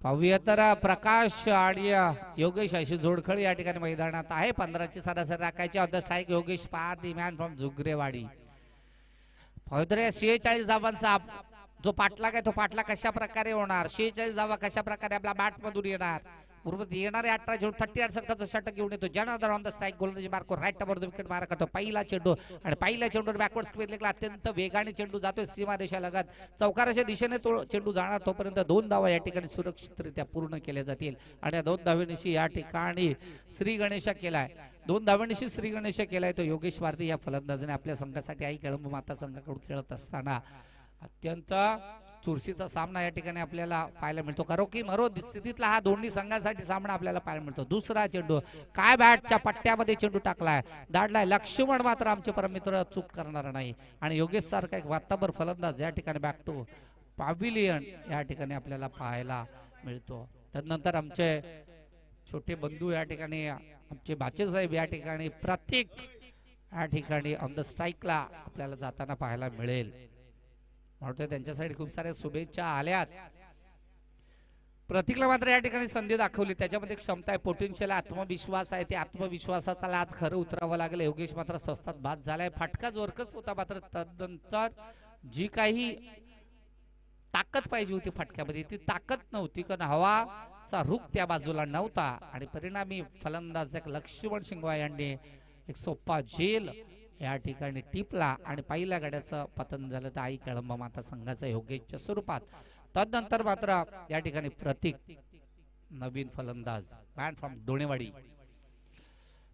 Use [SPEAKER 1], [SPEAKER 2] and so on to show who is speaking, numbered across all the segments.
[SPEAKER 1] पाहूया तर प्रकाश आणि योगेश अशी जोडखळी या ठिकाणी मैदानात आहे. 15ची सरासरी राखायची. ऑन द स्ट्राईक योगेश पार दी मॅन फ्रॉम जुगरेवाडी. पाहूया तर 46 धावांचा जो पाठलाग आहे तो पाठलाग कशा प्रकारे होणार. 46 धावा कशा प्रकारे आपल्या बॅट मधून येणार. पूर्व येणारे 18 चेंडू 38 षटकाचा षटक घेऊन येतो. जनार्दन ऑन द स्ट्राईक गोलंदाजी मार्को राईट वर विकेट मारा करतो. पहिला चेंडू आणि पहिल्या चेंडूवर बॅकवर्ड स्क्वेअर लेगला अत्यंत वेगाने चेंडू जातोय सीमारेषा लगत. चौकाराच्या दिशेने तो चेंडू जाणार. तोपर्यंत 2 धावा या ठिकाणी सुरक्षितरित्या पूर्ण केल्या जातील आणि या 2 धावेनिशी या ठिकाणी श्री गणेशा केलाय. 2 धावेनिशी श्री गणेशा केलाय तो योगेश वारदी या फलंदाजाने आपल्या संघासाठी आई कळंब माता संघाकडून खेळत असताना अत्यंत चुरशीचा सामना या ठिकाणी आपल्याला पाहायला मिळतो. करो की मरो स्थितीतला हा दोन्ही संघांसाठी सामना आपल्याला पाहायला मिळतो. दुसरा चेंडू काय बॅटच्या पट्ट्यामध्ये चेंडू टाकलाय, दाडलाय. लक्ष्मण मात्र आमचे परममित्र चूक करणार नाही आणि योगेश सारखा एक वाताबर फलंदाज या ठिकाणी बॅक टू पॅव्हिलियन या ठिकाणी आपल्याला पाहायला मिळतो. त्यानंतर आमचे छोटे बंधू या ठिकाणी आमचे बाचेसाहेब या ठिकाणी प्रत्येक या ठिकाणी ऑन द स्ट्राईकला आपल्याला जाताना पाहायला मिळेल. म्हणतो त्यांच्यासाठी खूप साऱ्या शुभेच्छा आल्यात. प्रतीकला मात्र या ठिकाणी संधी दाखवली. त्याच्यामध्ये क्षमता आहे, पोटेन्शियल आहे, आत्मविश्वास आहे. ते आत्मविश्वासाला आज खरं उतरावं लागलं. योगेश मात्र स्वस्तात बाद झालाय. फाटका जोरकस होता मात्र तदनंतर जी काही ताकद पाहिजे होती फाटक्यामध्ये ती ताकद नव्हती, कारण हवाचा रुख त्या बाजूला नव्हता आणि परिणामी फलंदाज लक्ष्मण शिंगवा यांनी एक सोपा झेल या ठिकाणी टिपला आणि पहिल्या गड्याचं पतन झालं तर आई कळंब माता संघाचा योगेशच्या स्वरूपात. तदनंतर मात्र या ठिकाणी प्रतीक नवीन फलंदाज मॅन फ्रॉम दोणेवाडी.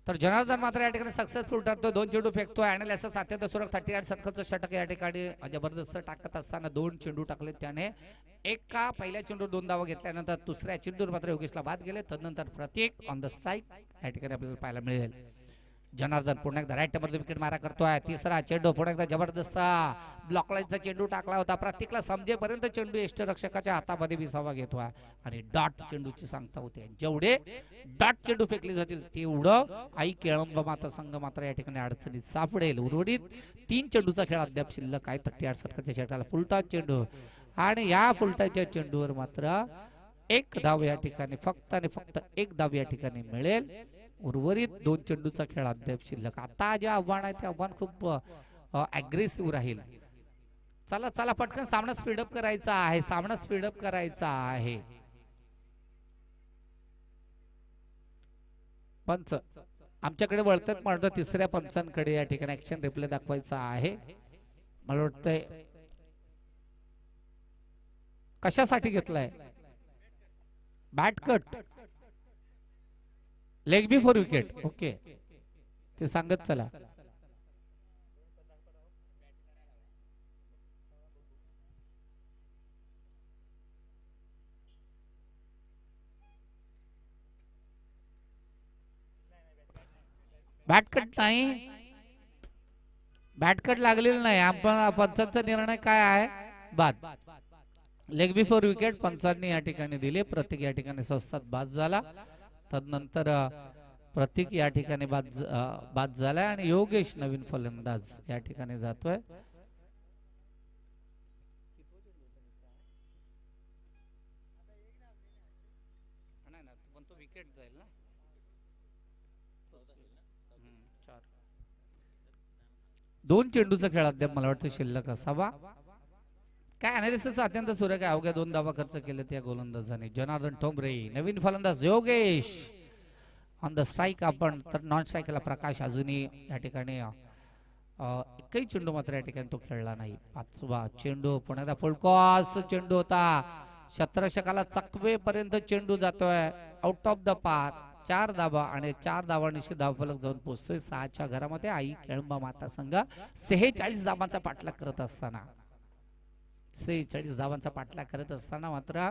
[SPEAKER 1] तर जनार्दन मात्र या ठिकाणी सक्सेसफुल ठरतो. 2 चेंडू फेकतोय. अॅनालिसिस अत्यंत सुरक्षित 38 षटकाचं षटक या ठिकाणी जबरदस्त टाकत असताना 2 चेंडू टाकले त्याने. एका पहिल्या चेंडूवर 2 धावा घेतल्यानंतर दुसऱ्या चेंडूवर मात्र योगेशला बाद गेले. तदनंतर प्रतीक ऑन द स्ट्राईक या ठिकाणी आपल्याला पाहायला मिळेल. जनार्दन पुन्हा एकदा राईट वर विकेट मारा करतोय. तिसरा चेंडू पुन्हा एकदा जबरदस्त ब्लॉक लाईनचा चेंडू टाकला होता. प्रत्येकला समजेपर्यंत चेंडू यष्टरक्षकाच्या हातामध्ये विसावा घेतोय आणि डॉट चेंडूची सांगता होते. जेवढे डॉट चेंडू फेकले जातील तेवढं आई केळंब माता संघ मात्र या ठिकाणी अडचणीत सापडेल. उर्वरित 3 चेंडूचा खेळ अद्याप शिल्लक आहे. 38 षटकाच्या षटकाला फुलटॉस चेंडू आणि या फुलटॉसच्या चेंडूवर मात्र 1 धाव या ठिकाणी फक्त आणि फक्त 1 धाव या ठिकाणी मिळेल. उर्वरित 2 चेंडूचा खेळ अद्याप शिल्लक. आता जे आव्हान आहे ते आव्हान खूप अग्रेसिव्ह राहील. चला चला पटकन सामना स्पीडअप करायचा आहे. सामना स्पीडअप करायचा आहे. पंच आमच्याकडे वळतात म्हणतो तिसऱ्या पंचांकडे या ठिकाणी ऍक्शन रिप्ले दाखवायचा आहे. मला वाटतंय कशासाठी घेतलाय bat cut leg before wicket. Okay ते सांगत चला. बॅटकट नाही, बॅटकट लागलेलं नाही. आपण पंचांचा निर्णय काय आहे, बाद. लेग बिफोर विकेट पंचांनी या ठिकाणी दिले. प्रत्येक या ठिकाणी स्वस्तात बाद झाला. तदनंतर प्रतीक या ठिकाणी बाद झालाय आणि योगेश नवीन फलंदाज या ठिकाणी जातोय. दोन चेंडूचा खेळ अद्याप मला वाटतं शिल्लक असावा. काय अनालिसिस अत्यंत सुरेख आहे. अवघ्या 2 धावा खर्च केले त्या गोलंदाजाने. जनार्दन ठोंबरे नवीन फलंदाज योगेश ऑन द स्ट्राईक. आपण तर नॉन स्ट्राईकला प्रकाश अजूनही या ठिकाणी एकही चेंडू मात्र या ठिकाणी तो खेळला नाही. 5वा चेंडू पुन्हा फुलटॉस चेंडू होता. क्षेत्ररक्षकाला चकवेपर्यंत चेंडू जातोय आउट ऑफ द पार. 4 धावा आणि 4 धावांशी धावफलक जाऊन पोहोचतोय 6च्या घरामध्ये. आई केळंब माता संघ 46 धावांचा पाठलाग करत असताना 46 धावांचा पाठलाग करत असताना मात्र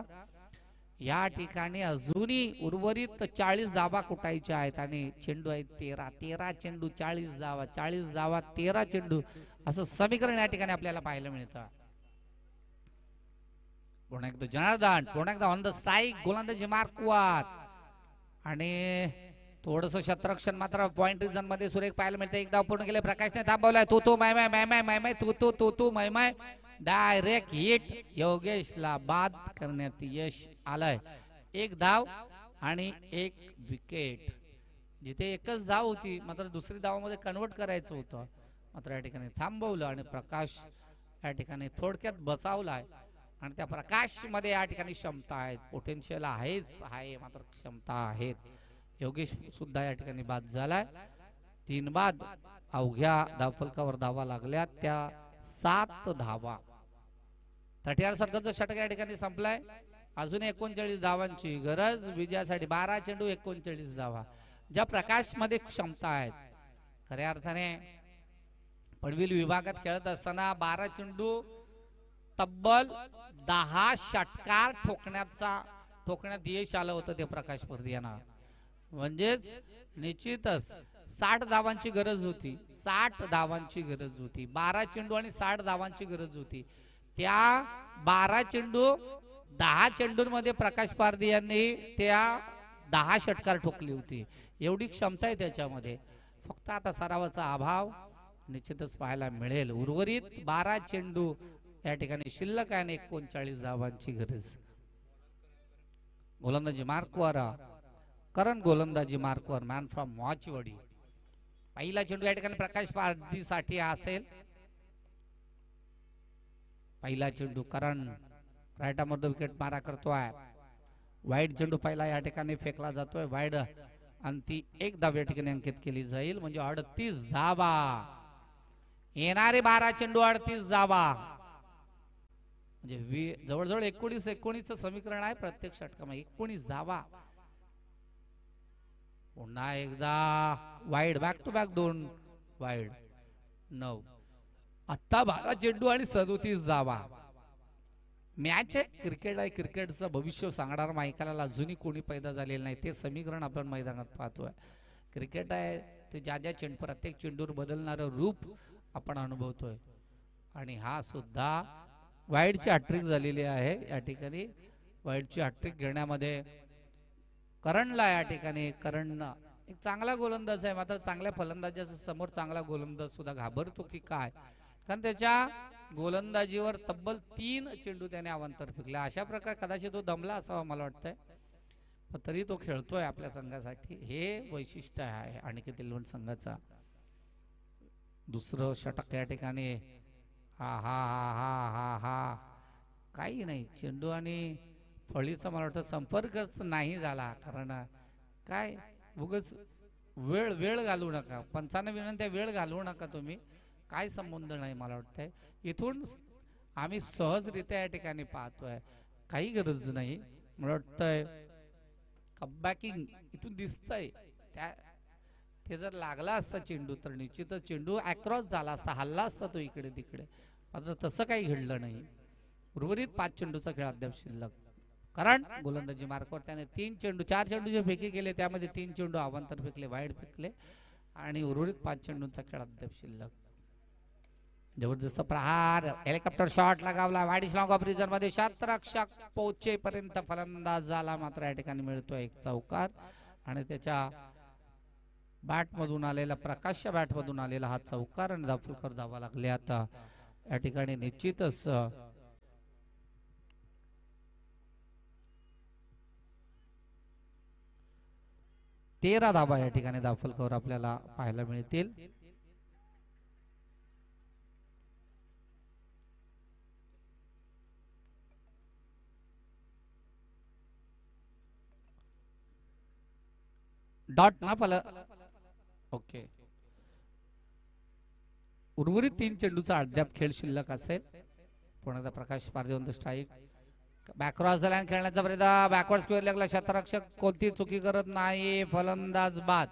[SPEAKER 1] या ठिकाणी अजूनही उर्वरित 40 धावा कुटायच्या आहेत आणि चेंडू आहेत 13 चेंडू 40 धावा, 40 धावा 13 चेंडू असं समीकरण या ठिकाणी आपल्याला पाहायला मिळतं. पुन्हा एकदा जनार्दन पुन्हा एकदा ऑन द स्ट्राईक गोलंदाजी मार्कवर आणि थोडस क्षेत्ररक्षण मात्र पॉइंट रिजन मध्ये सुरेख पाहायला मिळते. एक धाव पूर्ण केले. प्रकाशने थांबवलाय. तो माय माय माय माय माय माय तो माय माय डायरेक्ट हिट. योगेशला बाद करण्यात यश आलंय. एक धाव आणि एक विकेट. जिथे एकच धाव होती मात्र दुसरी धावामध्ये कन्वर्ट करायचं होतं, मात्र या ठिकाणी थांबवलं आणि प्रकाश या ठिकाणी थोडक्यात बचावलाय. आणि त्या प्रकाश मध्ये या ठिकाणी क्षमता आहेत, पोटेन्शियल आहेच आहे, मात्र क्षमता आहेत. योगेश सुद्धा या ठिकाणी बाद झालाय. 3 बाद. अवघ्या धावफलकावर धावा लागल्या त्या 7 धावा. 38 षटकाचा षटक या ठिकाणी संपलाय. अजून 39 धावांची गरज विजयासाठी. 12 चेंडू 39 धावा. ज्या प्रकाश मध्ये क्षमता आहेत, खऱ्या अर्थाने पडविल विभागात खेळत असताना 12 चेंडू तब्बल 10 षटकार ठोकण्यात यश आलं होतं ते प्रकाश परदियांना. म्हणजेच निश्चितच 60 धावांची गरज होती. 60 धावांची गरज होती. 12 चेंडू आणि 60 धावांची गरज होती. त्या 12 चेंडू 10 चेंडूंमध्ये प्रकाश पारधी त्या 10 षटकार ठोकली होती. एवढी क्षमता आहे त्याच्यामध्ये. फक्त आता सरावाचा अभाव निश्चितच पाहायला मिळेल. उर्वरित 12 चेंडू या ठिकाणी शिल्लक आहे. 39 धावांची गरज. गोलंदाजी मार्कवर करण. गोलंदाजी मार्कवर मॅन फ्रॉम माचीवाडी. पहिला चेंडू या ठिकाणी प्रकाश पारधीसाठी असेल. पहिला चेंडू करण राईट आर्मवर विकेट मारा करतोय. वाईड चेंडू पहिला या ठिकाणी फेकला जातोय. वाईड आणि ती 1 धाव या ठिकाणी अंकित केली जाईल. म्हणजे 38 धावा. येणारे 12 चेंडू 38 धावा. म्हणजे जवळजवळ 19 समीकरण आहे प्रत्येक षटकामध्ये. 19 धावा. पुन्हा एकदा wide. Back to back 2 wide. 9. आता 12 चेंडू आणि 37 धावा. मॅच आहे, क्रिकेट आहे. क्रिकेटचं भविष्य सांगणार मायकाला अजूनही कोणी पैदा झालेलं नाही. ते समीकरण आपण मैदानात पाहतोय. क्रिकेट आहे ते ज्या ज्या चेंडू प्रत्येक चेंडूवर बदलणारं रूप आपण अनुभवतोय. आणि हा सुद्धा वाईडची हॅट्रिक झालेली आहे या ठिकाणी. वाईडची हॅट्रिक घेण्यामध्ये करणला या ठिकाणी. करण एक चांगला गोलंदाज आहे, मात्र चांगल्या फलंदाजाच्या समोर चांगला गोलंदाज सुद्धा घाबरतो की काय, कारण त्याच्या गोलंदाजीवर तब्बल 3 चेंडू त्याने अवांतर फेकले. अशा प्रकारे कदाचित तो दमला असावा मला वाटतंय, पण तरी तो खेळतोय आपल्या संघासाठी. हे वैशिष्ट्य आहे अनिकेत एलवण संघाचा. दुसरं षटक या ठिकाणी. हा हा हा हा हा हा काही नाही. चेंडू आणि फळीचा मला वाटतं संपर्कच नाही झाला. कारण काय उगाच वेळ घालवू नका. पंचांना विनंती, वेळ घालवू नका तुम्ही. काय संबंध नाही मला वाटतंय. इथून आम्ही सहजरित्या या ठिकाणी पाहतोय, काही गरज नाही. मला वाटतंय कमबॅकिंग इथून दिसतंय. ते जर लागला असता चेंडू तर निश्चितच चेंडू अक्रॉस झाला असता, हल्ला असता तो इकडे तिकडे. मात्र तसं काही घडलं नाही. उर्वरित 5 चेंडूचा खेळ अद्याप शिल्लक. कारण गोलंदाजी मार्कवर त्याने 4 चेंडू जे फेकी केले त्यामध्ये 3 चेंडू अवांतर फेकले, वाईड फेकले. आणि उर्वरित 5 चेंडूंचा खेळ अद्याप शिल्लक. जबरदस्त प्रहार, हेलिकॉप्टर शॉट लगावला. वाईड लॉंग ऑफ रिझर्व मध्ये शतरक्षक पोहोचेपर्यंत फलंदाज झाला, मात्र या ठिकाणी मिळतोय एक चौकार. आणि त्याच्या बॅट मधून आलेला, प्रकाशच्या बॅट मधून आलेला हा चौकार. आणि धावफलकावर धावा लागले. आता या ठिकाणी निश्चितच 13 धावा या ठिकाणी धावफलकावर आपल्याला पाहायला मिळतील. डॉट ना ओके. उर्वरित 3 चेंडूचा अद्याप खेळ शिल्लक असेल. पुन्हा प्रकाश पारदेवंत स्ट्राईक. बॅकक्रॉस लाईन खेळण्याचा प्रयत्न. बॅकवर्ड स्क्वेअर लेगला शतरक्षक कोणती चुकी करत नाही. फलंदाज बाद.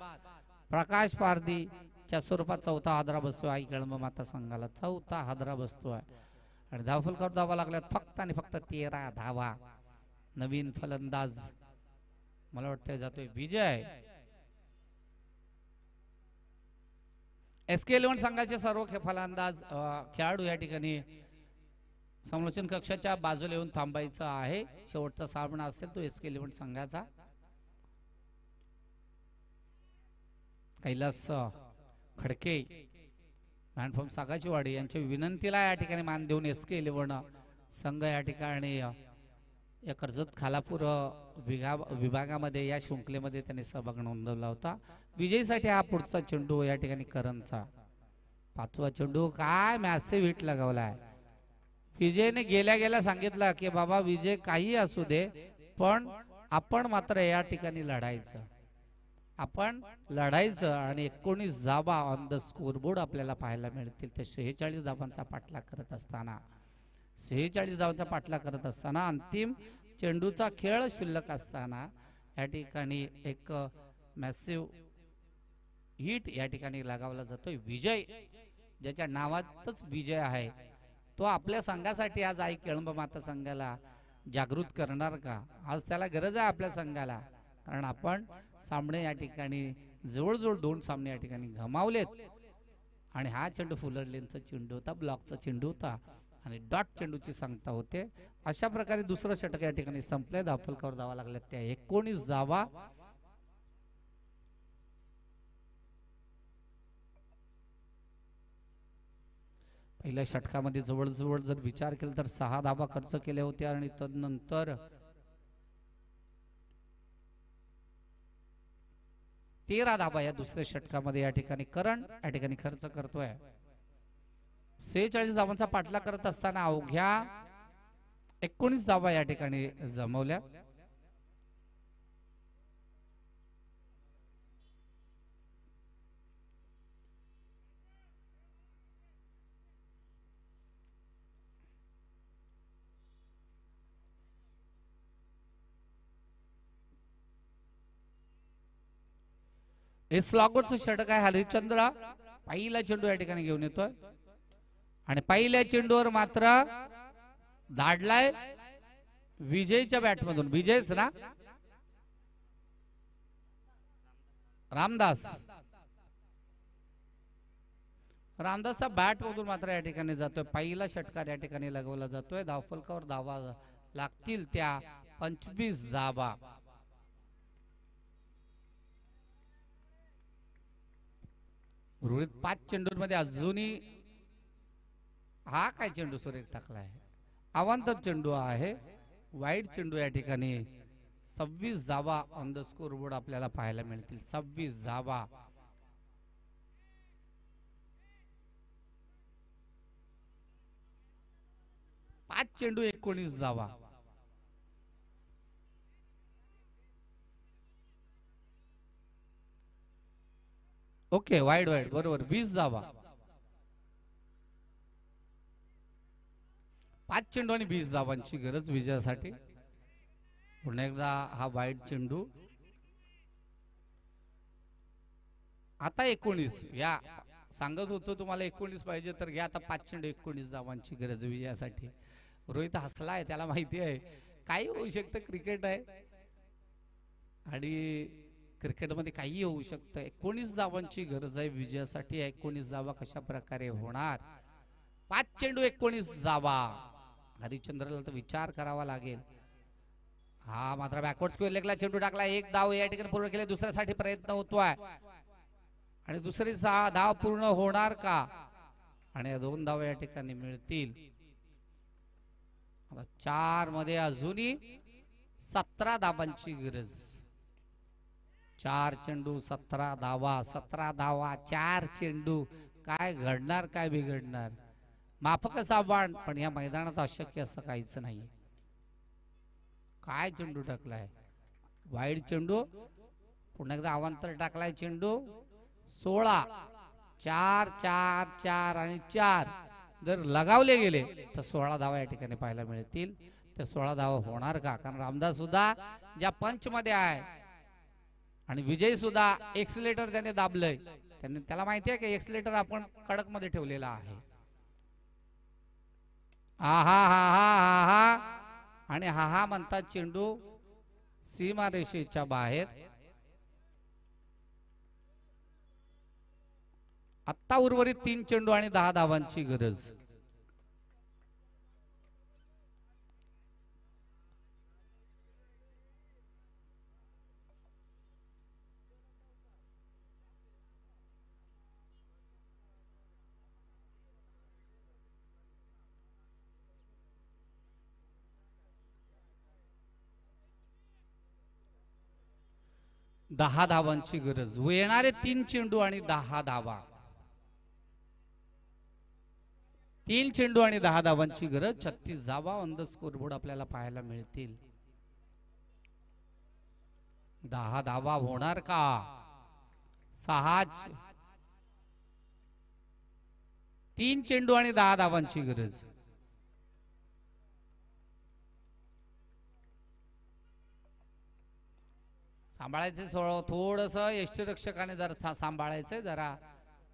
[SPEAKER 1] प्रकाश पारधीच्या स्वरूपात 4था हादरा बसतोय. आई कळंब माता संघाला 4था हादरा बसतोय. आणि धावफलकावर धावा लागल्यात फक्त आणि फक्त 13 धावा. नवीन फलंदाज मला वाटतं जातोय विजय. SK11 संघाचे सर्व फलंदाज खेळाडू या ठिकाणी समालोचन कक्षाच्या बाजूला येऊन थांबायचं आहे. शेवटचा सामना असेल तो SK11 संघाचा. कैलास खडके मॅनफ्रॉम सागाचीवाडी यांच्या विनंतीला या ठिकाणी मान देऊन SK11 संघ या ठिकाणी या कर्जत खालापूर विभागामध्ये या शृंखलेमध्ये त्यांनी सहभाग नोंदवला होता. विजयीसाठी हा पुढचा चेंडू या ठिकाणी करणचा. पाचवा चेंडू काय मॅसिव्ह हिट लगावलाय. विजयने गेल्या गेल्या सांगितलं की बाबा विजय काही असू दे पण आपण मात्र या ठिकाणी लढायचं. आपण लढायचं आणि 19 धावा ऑन द स्कोरबोर्ड आपल्याला पाहायला मिळतील. ते 46 धावांचा पाठलाग करत असताना 46 धावांचा पाठलाग करत असताना अंतिम चेंडूचा खेळ शिल्लक असताना या ठिकाणी एक मॅसिव्ह हिट या ठिकाणी लगावला जातोय. विजय ज्याच्या नावातच विजय आहे तो आपल्या संघासाठी आज आई केळंब माता संघाला जागृत करणार का? आज त्याला गरज आहे आपल्या संघाला, कारण आपण सामने या ठिकाणी जवळजवळ 2 सामने या ठिकाणी गमावलेत आणि हा चेंडू फुलरलेनचा चेंडू होता, ब्लॉकचा चेंडू होता आणि डॉट चेंडूची सांगता होते. अशा प्रकारे दुसरं षटक या ठिकाणी संपले. धावफलकावर धावा लागल्या त्या 19 धावा. पहिल्या षटकामध्ये जवळजवळ जर विचार केला तर 6 धावा खर्च केल्या होत्या आणि तदनंतर 13 धावा या दुसऱ्या षटकामध्ये या ठिकाणी करण या ठिकाणी खर्च करतोय. 46 धावांचा पाठलाग करत असताना अवघ्या 19 धावा या ठिकाणी जमवल्या. हे स्लॉगवरचं षटक आहे. हरिश्चंद्र पहिला चेंडू या ठिकाणी घेऊन येतोय आणि पहिल्या चेंडूवर मात्र धाडलाय विजयच्या बॅटमधून. विजयच ना, रामदास रामदासचा बॅट मधून मात्र या ठिकाणी जातोय. पहिला षटकार या ठिकाणी लगवला जातोय. धावफलकावर धावा लागतील त्या 25 धावा. उर्वरित 5 चेंडूंमध्ये अजूनही हा काय चेंडू सुरेख टाकलाय. अवांतर चेंडू आहे, वाईट चेंडू या ठिकाणी. 26 धावा ऑन द स्कोरबोर्ड आपल्याला पाहायला मिळतील. 26 धावा. पाच चेंडू 19 धावा. ओके, वाईड वाईड बरोबर. 20 धावा. 5 चेंडू आणि 20 धावांची गरज विजयासाठी. पुन्हा एकदा हा वाईड चेंडू. आता 19. या सांगत होतो तुम्हाला 19 पाहिजे तर घ्या आता. 5 चेंडू 19 धावांची गरज विजयासाठी. रोहित हसलाय, त्याला माहिती आहे काही होऊ शकतं. क्रिकेट आहे आणि क्रिकेटमध्ये काही होऊ शकतं. 19 धावांची गरज आहे विजयासाठी. 19 धावा कशा प्रकारे होणार? 5 चेंडू 19 धावा. हरिश्चंद्रला तर विचार करावा लागेल. हा मात्र बॅकवर्ड स्क्वेअर लेगला चेंडू टाकला. 1 धाव या ठिकाणी पूर्ण केले. दुसऱ्यासाठी प्रयत्न होतोय आणि दुसरी धाव पूर्ण होणार का? आणि 2 धावा या ठिकाणी मिळतील. 4 मध्ये अजूनही 17 धावांची गरज. 4 चेंडू 17 धावा. 17 धावा 4 चेंडू. काय घडणार, काय बिघडणार? माफक आव्हान, पण या मैदानात अशक्य असं काहीच नाही. काय चेंडू टाकलाय, वाईड चेंडू. पुन्हा एकदा अवांतर टाकलाय चेंडू. 16. 4 4 4 आणि 4 जर लगावले गेले तर 16 धावा या ठिकाणी पाहायला मिळतील. त्या 16 धावा होणार का? कारण रामदास सुद्धा ज्या पंच मध्ये आहे आणि विजय सुद्धा एक्सिलेटर त्याने दाबलंय. त्याला माहिती आहे की एक्सिलेटर आपण कडक मध्ये ठेवलेला आहे. आहा हा हा हा हा आणि हा हा म्हणतात चेंडू सीमारेषेच्या बाहेर. आत्ता उर्वरित 3 चेंडू आणि 10 धावांची गरज. 10 धावांची गरज. येणारे 3 चेंडू आणि 10 धावा. 3 चेंडू आणि 10 धावांची गरज. 36 धावा ऑन द स्कोरबोर्ड आपल्याला पाहायला मिळतील. 10 धावा होणार का? 6 3 चेंडू आणि 10 धावांची गरज. सांभाळायचे थोडस यष्टीरक्षकाने जरा सांभाळायचंय. जरा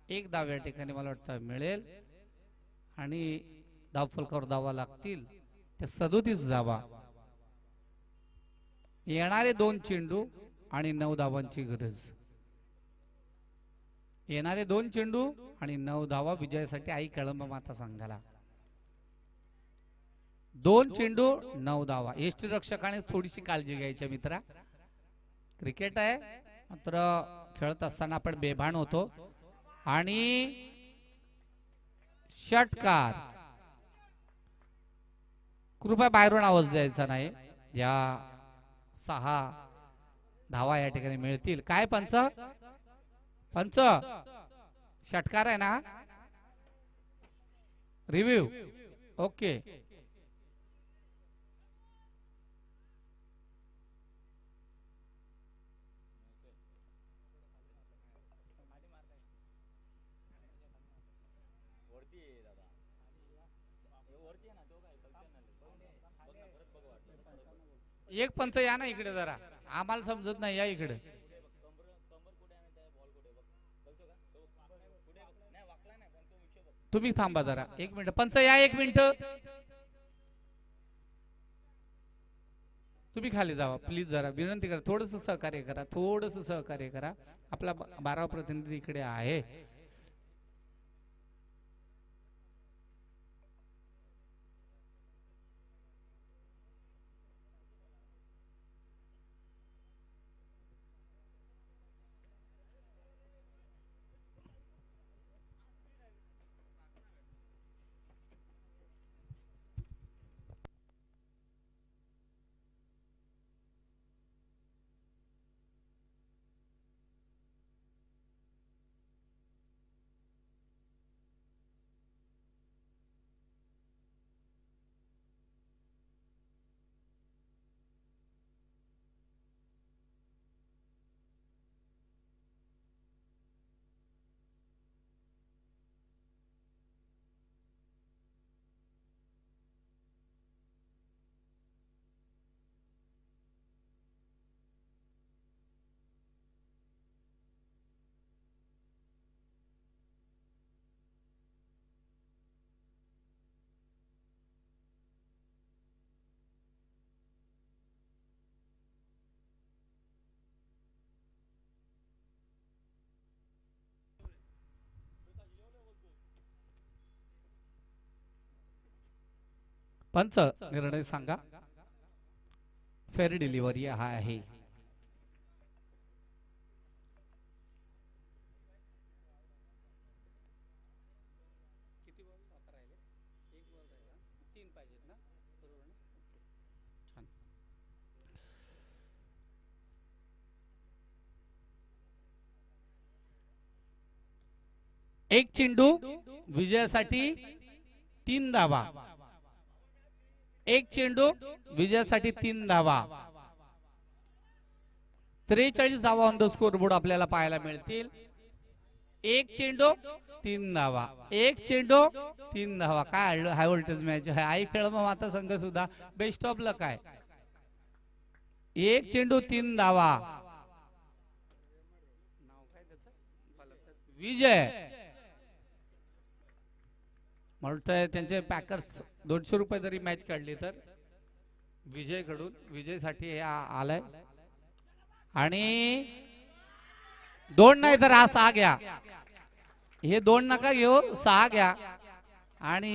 [SPEAKER 1] एक धाव या ठिकाणी मला वाटतं मिळेल आणि धावफलकावर धावा लागतील. ते 37 धावा. येणारे 2 चेंडू आणि 9 धावांची गरज. येणारे 2 चेंडू आणि 9 धावा विजयासाठी आई कळंब माता संघाला. 2 चेंडू 9 धावा. यष्टीरक्षकाने थोडीशी काळजी घ्यायची मित्रा. क्रिकेट आहे मात्र खेळत असताना आपण बेभान होतो. आणि षटकार. कृपया बाहेरून आवाज द्यायचा नाही. या 6 धावा या ठिकाणी मिळतील. काय पंच? पंच षटकार आहे ना? Review okay. एक पंच या ना इकडे जरा. आम्हाला समजत नाही. या इकडे. तुम्ही थांबा जरा 1 मिनिट. पंच या 1 मिनिट. तुम्ही खाली जावा प्लीज. जरा विनंती करा. थोडस सहकार्य करा. थोडस सहकार्य करा. आपला 12 प्रतिनिधी इकडे आहे. पंच निर्णय सांगा. फेअर डिलिव्हरी हा आहे. एक चेंडू विजयासाठी 3 धावा. एक चेंडू विजयासाठी 3 धावा. 43 धावा ऑन द स्कोरबोर्ड आपल्याला पाहायला मिळतील. एक चेंडू 3 धावा. एक चेंडू 3 धावा. काय हाय व्होल्टेज मॅच आहे. आई खेळ माता संघ सुद्धा बेस्ट ऑफ लक आहे. एक चेंडू 3 धावा. विजय म्हणतोय त्यांचे पॅकर्स 200 रुपये जरी मॅच काढली तर विजय कडून विजयसाठी हे आलाय. आणि 2 नाही तर हा 6 घ्या. हे 2 नका घेऊ 6 घ्या. आणि